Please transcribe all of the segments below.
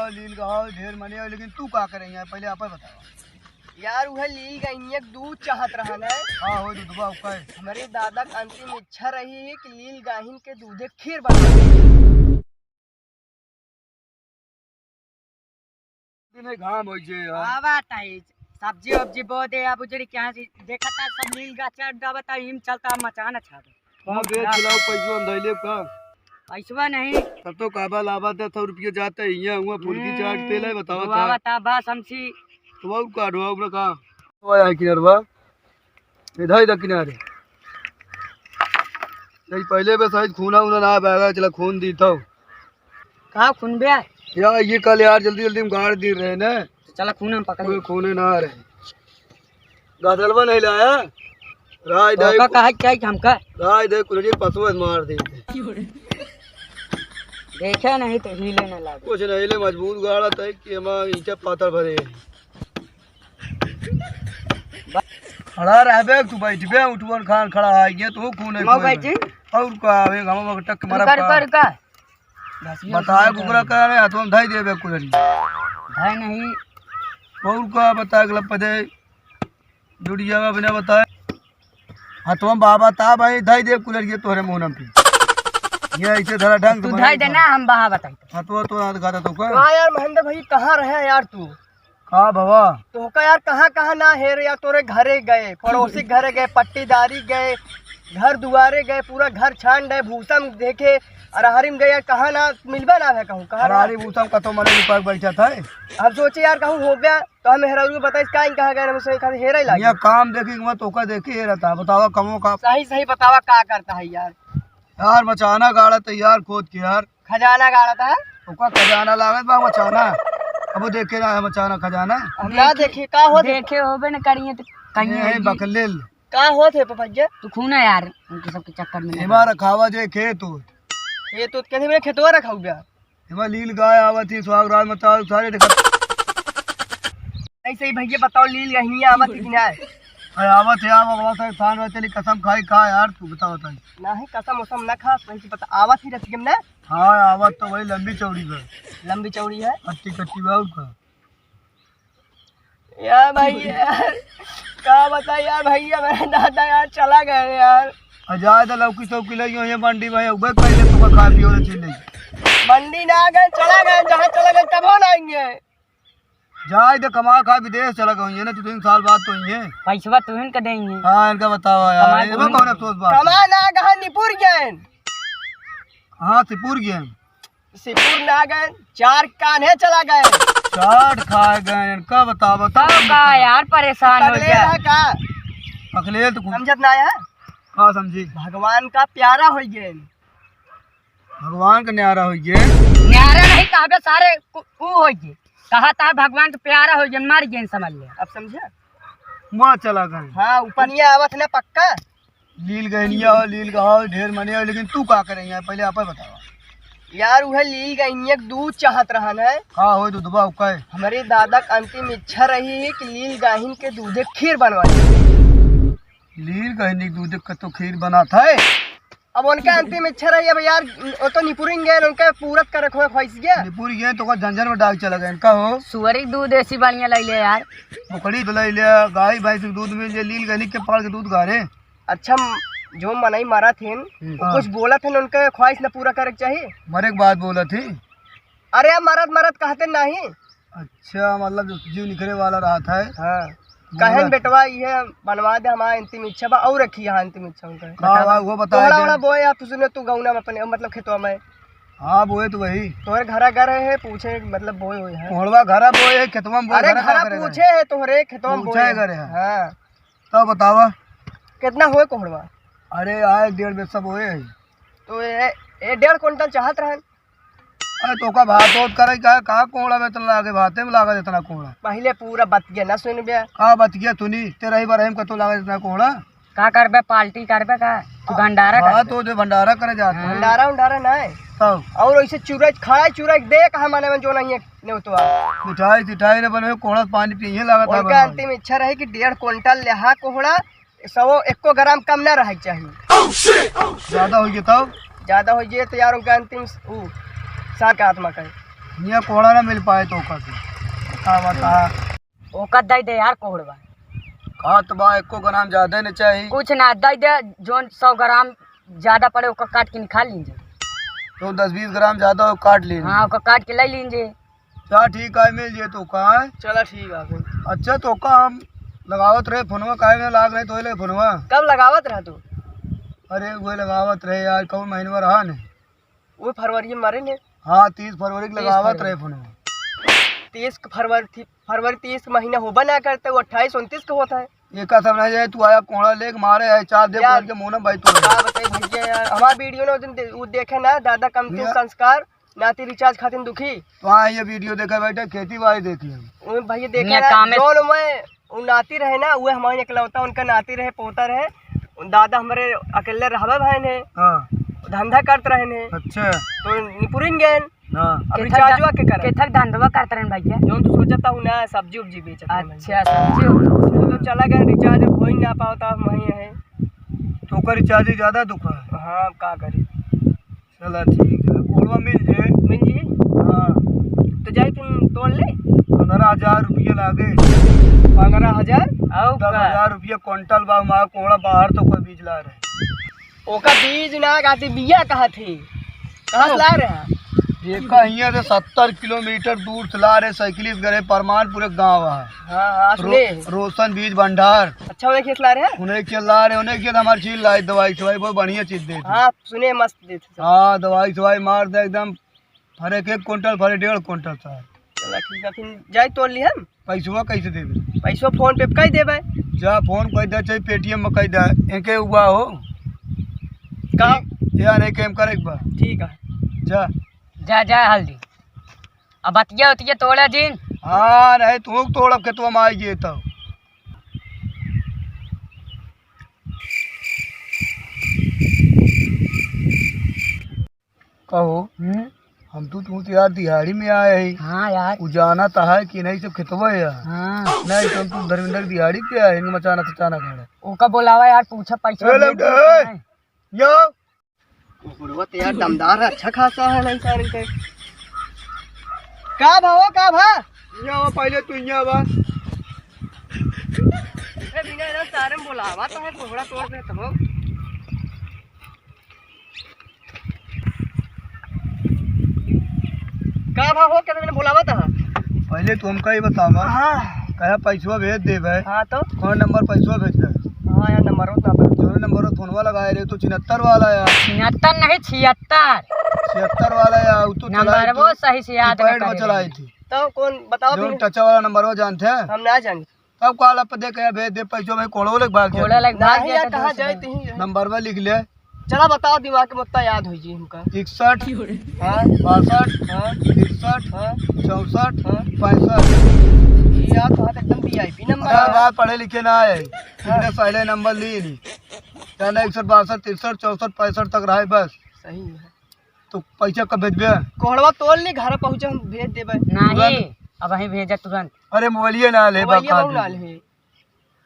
आओ लील गाओ ढेर मने आओ, लेकिन तू का करे यहाँ पहले आप बताओ यार वह लील गई दूध चाहत रहन है। हाँ हो दूधवा का हमारे दादा की अंतिम इच्छा रही है कि लील गाहिन के दूधे खीर बना घाम हो जे यार आवत है सब्जी वब्जी बो दे अब उजड़ी क्या देखा था सब लील गाचा अड्डा बता हिम चलता मचान अच्छा हां बेच खिलाओ पैसो अंधैले का पैसवा नहीं तब तो काबा लावा था 100 रुपया जाता है यहाँ हुआ फुलकी चाट तेल है बतावा था बता बस हमसी तो वो का ढोआ उन का वो है किनारवा इधर इधर किनारे नहीं पहले बस शायद खूना उना ना बैगा चला खून दी था कहा खून बे यार ये कल यार जल्दी जल्दी में गाड़ दी रहे ना तो चला खून हम पकड़ कोई खूने ना आ रहे गादलवा नहीं लाया राय दे का कहा क्या हमका राय दे कुलड़ी पसवा मार दी देखे नहीं तो हिले न लगे कुछ नहीं ले मजबूत गाड़ा था कि हम ईंटा पाथर भरे खड़ा रह बे तू बैठ बे उठवन खान खड़ा आ गया तो खून है बैठी और का आवे गांव में टक मारा का बताए कुकरा का रे हाथ में धाई देबे कुलड़ी भाई नहीं और का बता गल पदे जुड़िया बिना बताए हाथ में बाबा ता भाई धाई दे कुलड़ी तोरे मुंह पे ये ऐसे धरा ढंग तू धाई देना हम बहा बताई हाथवा तो हाथ गाता तो का हां यार महेंद्र भाई कहां रहे यार तू का भवा तो का यार कहां ना हेर यार तोरे घरे गए पड़ोसी घरे गए पट्टीदारी गए घर दुआरे गए पूरा घर छान गए भूसम देखे अरहरिम गए यार कहां ना मिलबा ना है कहूं कहां अरहरी भूसम का तो मने ऊपर बैठा था अब सोचे यार कहूं हो गया तो हम हेरारू बताइस कहां गए मुझसे खाली हेरा ही लगा ये काम देखी मैं तो का देखी हे रहता बतावा कमो का सही सही बतावा का करता है यार यार मचाना गाड़ा तैयार खोद के यार खजाना गाड़ा था ओका खजाना लागत बा मचाना अब देखे ना है मचाना खजाना हम ना देखे का हो देखे होबे न करिए तो कहीं बकलेल का होत है पपैया तू खूना यार उनके सबके चक्कर में एमा रखावा जे खेत हो ये तो कहते मैं खेतवा रखाऊ गया एमा लील गाय आवत ही सुहाग रात मता सारे देखत ऐसे ही भैया बताओ लील गहिनिया आवत कि ना आवत है आवा से थान रहते ली कसम खाई का यार तू बताओ ताई नहीं कसम उसम ना खा सही पता आवत ही रहती ना हां आवत तो वही लंबी चौड़ी है लंबी चौड़ी है कट्टी कट्टी बाउल का यार भाई यार का बता यार भैया मेरा दादा यार चला गए यार आजाद लौकी चौकी लई ये मंडी भाई उबे पहले तो खा पियो रे चीज नहीं मंडी ना गए चला गए जहां चला गए तब ना आएंगे जाए तो कमा खा विदेश चला गए ना 3 साल बाद तो ये पैसा तू इनका देंगे हां इनका बताओ यार ये कौन अफसोस बात कमा ना गए निपुर गए हां सिपुर गए सिपुर ना गए 4 कान्हे चला गए चाट खा गए इनका बताओ का यार परेशान हो गया का अखले तो समझत ना है हां समझी भगवान का प्यारा हो गए भगवान का न्यारा हो गए न्यारा नहीं कहबे सारे ऊ हो गए कहा था भगवान का प्यारा हो गए मार गए समझ ले अब समझा वहां चला गए हां ऊपनिया आवत ना पक्का लील गहनिया हो लील गाओ ढेर मने हो, लेकिन तू का करे यहाँ पहले आप बताओ यार वह लील गई दूध चाहत रहन है हाँ हो दूधवा का हमारे दादा की अंतिम इच्छा रही है कि लील गाहिन के दूधे खीर बनवाई लील गहनी दूध का तो खीर बना था अब उनका अंतिम इच्छा रही है यार वो तो निपुरिंग गए उनका पूरत करे खोए फंस गया निपुर गए तो झंझर में डाल चला गया इनका हो सुअरी दूध ऐसी बढ़िया ले ले यार मुकड़ी तो ले लिया गाय भैंस के दूध में जे लील गहनी के पाल के दूध गारे अच्छा जो मनाई मारा थे कुछ बोला थे उनका ख्वाहिश न पूरा करे चाहिए मरे के बाद बोला थी अरे अब मरद मरद कहते नहीं अच्छा मतलब जीव निकले वाला रहा था हाँ कहन बेटवा ये बनवा दे हमारा अंतिम इच्छा बा और रखी है अंतिम इच्छा उनका वो बता थोड़ा बोए आप सुने तू गौना में अपने मतलब खेतवा में हाँ बोए तो वही तोहरे घरा घर है पूछे मतलब बोए हुए है कोड़वा घरा बोए खेतवा में अरे घरा पूछे है तोहरे खेतवा में पूछे करे हां तो बतावा कितना हुए कोहड़वा अरे आए 1.5 बेसा बोए तो ये 1.5 क्विंटल चाहत रहन अरे तो का भात तोत करे का कोड़ा में इतना लागे भाते में लागा इतना कोड़ा पहले पूरा बत गया ना सुन बे का बत गया तूनी तेरा ही बरहम का तो लागा इतना कोड़ा का करबे पार्टी करबे का तू भंडारा कर हां तो जो भंडारा करे जाता भंडारा उंडारा नहीं तब और ऐसे चूरज खड़ा चूरज दे कहां माने में जो नहीं है ने तो मिठाई तिठाई ने बने कोड़ा पानी पिए लगा था उनका अंतिम इच्छा रही कि 1.5 क्विंटल लेहा कोहड़ा 100 ग्राम कम ना रहे चाहिए ज्यादा हो गया तब ज्यादा हो गए तो यार उनका अंतिम सार का आत्मा का यहाँ कोड़ा ना मिल पाए तो का से बता बता ओका दई दे यार कोहड़वा खात बा एको ग्राम ज्यादा नहीं चाहिए कुछ ना दई दे जोन 100 ग्राम ज्यादा पड़े ओका काट के निकाल लीजिए। तो 10-20 ग्राम ज्यादा हो काट ली। हाँ ओका काट के ले लीजिए। क्या ठीक है मिल जे तो का है। चलो ठीक है फिर। अच्छा तो का हम लगावत रहे फोनवा काहे में लाग रहे तो ले फोनवा। कब लगावत रहा तू? अरे वो लगावत रहे यार कौन महीनवा रहा ने वो फरवरी में मरे ने। हाँ 30 फरवरी को 30 लगावत फरवरी। रहे फोनवा। 30 फरवरी 30 महीना होबा ना करते, वो 28-29 का होता है। एक समझ जाए तू आया कोड़ा लेके मारे है चार दे यार, बोल के मोनम भाई तू क्या बताइए भैया यार, हमारा वीडियो ने उस दिन वो देखे ना, दादा कमती संस्कार नाती रिचार्ज खातिर दुखी। तो हाँ ये वीडियो देखा बैठे खेती बाड़ी देख लिया। वो भैया देखे यहाँ ना, काम है। जो मैं वो नाती रहे ना, वो हमारे इकलौता उनका नाती रहे, पोता रहे। दादा हमारे अकेले रहबा भाई ने, हाँ धंधा करते रहे ने, अच्छा तो निपुरिन गए। हाँ अब रिचार्जवा के करे केथक धंधवा करते रहन भैया। जो तो सोचता हूँ ना सब्जी उब्जी बेचता हूँ मैं। अच्छा समझियो। तो चला गया रिचार्ज हो ही ना पाता वही है। तो का रिचार्ज ज्यादा दुखा है। हाँ का करी। चला ठीक है कोड़वा मिल जे। मिल जी। हाँ तो जाए तुम तोड़ ले। 15,000 रुपये लागे। 15,000 औ का 10,000 रुपये क्विंटल बा हमारा कोड़ा बाहर तो कोई बीज ला रहे। ओका बीज ना गाती बिया कहा थी, कहाँ से ला रहे हैं? एक यहाँ से 70 किलोमीटर दूर से ला रहे साइकिल गए परमानपुर गाँव है। हाँ हाँ सुने। रोशन बीज भंडार अच्छा उन्हें खेत ला रहे हैं। उन्हें क्या ला रहे उन्हें क्या हमारी चीज लाई दवाई सवाई बहुत बढ़िया चीज देती। हाँ सुने मस्त देते सब। हाँ दवाई सवाई मार दे एकदम फरे 1 क्विंटल फरे 1.5 क्विंटल था। चला ठीक है फिर जाए तोड़ ली हम। पैसवा कैसे देवे। पैसो फोन पे कह देवे। जा फोन कह दे चाहे पेटीएम में कह दे एके हुआ हो का या नहीं केम करे एक बार ठीक है। जा जा जा हल्दी अब बतिया उतिया तोड़ा दिन। हाँ नहीं तू तोड़ के तुम आइए तो कहो हम तो यार दिहाड़ी में आए हैं। हाँ यार। उजाना तो है कि नहीं सब खेतवा है यार। हाँ नहीं तुम तो धर्मेंद्र दिहाड़ी पे आए हैं मचाना सचाना खड़ा ओका बोलावा यार पूछा पैसा ए, दे लौटा, दे। ए। यो गुड़वा तो यार दमदार है, अच्छा खासा है नहीं सारे के। का भाव का भा यहाँ पहले तू यहाँ बा बिना ना सारे बोलावा तो है कोहड़ा तोड़ दे तब। का भाव हो क्या मैंने बोलावा था। पहले तू हमका ही बतावा हाँ कहा पैसवा भेज दे भाई। हाँ तो कौन नंबर पैसवा भेज दे हाँ यार नंबर उतना पर जो नंबर फोनवा लगाए रहे तो 76 वाला यार 76 नहीं 76 76 वाला यार वो तो नंबर वो सही से याद पैड में नहीं चलाई थी तो कौन बताओ जो फिर। टचा वाला नंबर वो जानते हैं हम ना जानी। तब कॉल आप दे के भेज दे पैसों में कोड़ो लग भाग घोड़ा गया लग भाग नहीं गया यार था कहाँ दूसरे जाए दिन। तुही। नंबर में लिख ले चला बताओ दिमाग के मुत्ता याद हो जी हमका। 61 हाँ 62 हाँ 63 हाँ 64 हाँ। 65 ये यार तो हाथ एकदम VIP नंबर अरे है। बात पढ़े लिखे ना आए इतने पहले नंबर ली नहीं कहना 61 62 63 64 65 तक रहे बस। सही है। तो पैसा कब भेजबे। कोहड़वा तोड़ ली घर पहुँचे हम भेज देवे। नहीं अब वहीं भेजा तुरंत अरे मोबाइलिए ना ले मोबाइल ये बहु नाल है।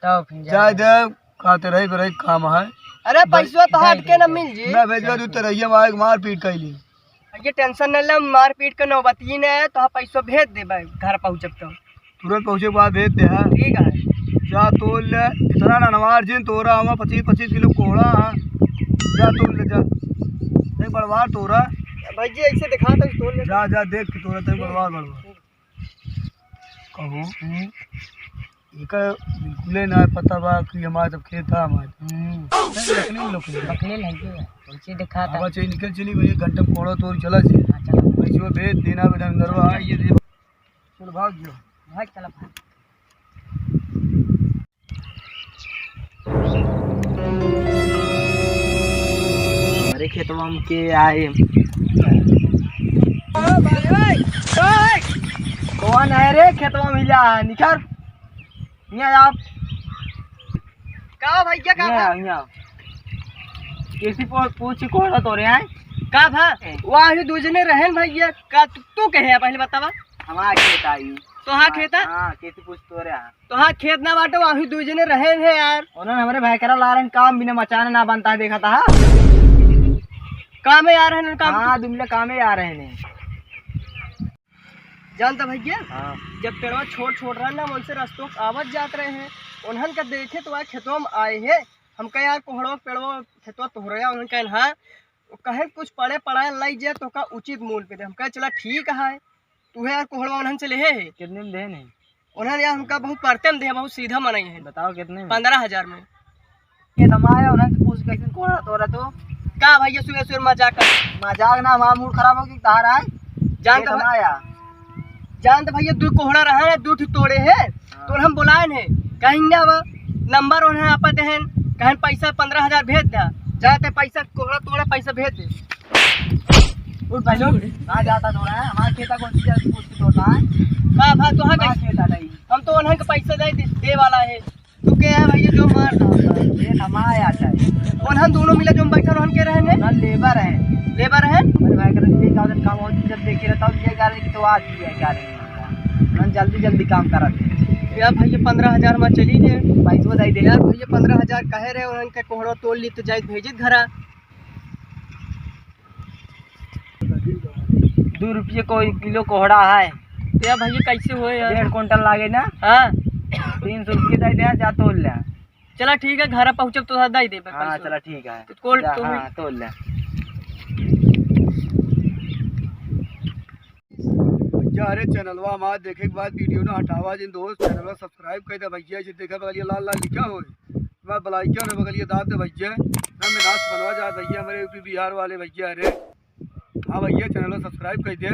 तो फिर जाए दे खाते रही बरई काम है अरे पैसा तो हट के न मिल जी। मैं भेजवा दूँ तरैया मार मार पीट कैली ये टेंशन न ले, मार पीट के नौबती ने तो हम पैसा भेज देवे घर पहुँचब तो। तुरंत पहुँचे के बाद भेज दे हाँ ठीक है। जा तोल ले इतना ननवार जिन तोरा हुआ 25-25 किलो कोड़ा हाँ जा तोल ले जा नहीं बड़वार तोरा भाई जी ऐसे दिखा तो तोड़ ले। जा जा देख के तोरा तक बड़वार बड़वार कहूँ एक बिल्कुल ना पता बा कि हमारा जब खेत था हमारे लोग बकले लगे उसे दिखा था। हवा चाहिए निकल चली भैया घंटे में कोड़ा तोड़ चला जी हाँ चलो पैसे भेज देना बेटा अंदरवा हाँ ये दे चल भाग जो भाग चला भाग। हमारे खेतवा में के आए कौन है रे खेतवा मिला निखर यहाँ आप का भैया का यहाँ किसी पूछ कोड़ा तो रहे हैं का भा वहाँ ही दूजने रहन भैया का तू कहे पहले बतावा। हमारा खेत आई तो हाँ खेता हाँ किसी पूछ तो रहे हैं तो हाँ खेत ना बाटो वहाँ ही दूजने रहन है यार। उन्होंने हमारे भाई करा ला रहे हैं काम बिना मचाने ना बनता है देखा था। काम में आ रहे हैं काम। हाँ दुमले काम में आ रहे हैं जानता भैया हाँ जब पेड़वा छोट छोट रहा ना उनसे रस्तों आवत जात रहे हैं उन्हन का देखे तो आए खेतों में आए है हम कहे यार कोहड़वा पेड़वा खेतवा तोहरया उन्हन कहे हाँ कहे कुछ पढ़े पढ़ाए लाई जाए तो का उचित मूल्य पे दे हम कहे चला ठीक है तू यार कोहड़वा उन्हन से ले है कितने में दे नहीं उन्हन यार हमका बहुत पढ़ते में दे बहुत सीधा मनाई है बताओ कितने में 15,000 में ये तमाया उन्हें से पूछ कैसे कोड़ा तोरा तो का भैया सुबह सुबह मजाक ना हमारा मूड खराब होगी तारा है जानता तमाया जानता भैया दू कोहड़ा रहा है 2 तोड़े है तो हम बुलाए हैं कहीं ना वो नंबर उन्हें आपत है कहीं पैसा 15,000 भेज दा जाते पैसा कोहड़ा तोड़े पैसा भेज दे उठ भाई लोग कहाँ जाता तोड़ा है हमारे खेता कौन सी जगह पूछ के तोड़ता है का भा तो हाँ कैसे खेता नहीं हम तो उन्हें का पैसा दे वाला है तू क्या है भैया जो मार रहा ये हमारा चाहिए उन्हें दोनों मिले जो बैठे उन्हें के रहे ना लेबर है लेबर है हमारे भाई कर ये का काम होती जब देखे रहता हूँ ये कह रहे कि तो आज भी है क्या नहीं जल्दी जल्दी काम कराते हैं यार भैया 15,000 में चली गए भाई तो बताई दे यार भैया 15,000 कहे रहे उन्हें के कोहड़ा तोड़ ली तो जाए भेजित घरा 2 रुपये को 1 किलो कोहड़ा है यार भैया कैसे हो यार 1.5 क्विंटल लागे ना हाँ 300 रुपये दे दे जा तोल ले चला ठीक है घर पहुँचब तो दे दे हाँ चला ठीक है कोल जा, तो हाँ तोल ले भैया अरे चैनलवा हमारा देखे के बाद वीडियो ना हटावा जिन दोस्त चैनलवा सब्सक्राइब कर दे भैया जो देखा बगलिया लाल लाल लिखा हो मैं बलाइकिया ने बगलिया दाब दे भैया मैं नाश बनवा जा भैया हमारे यूपी बिहार वाले भैया अरे हाँ भैया चैनल सब्सक्राइब कर दे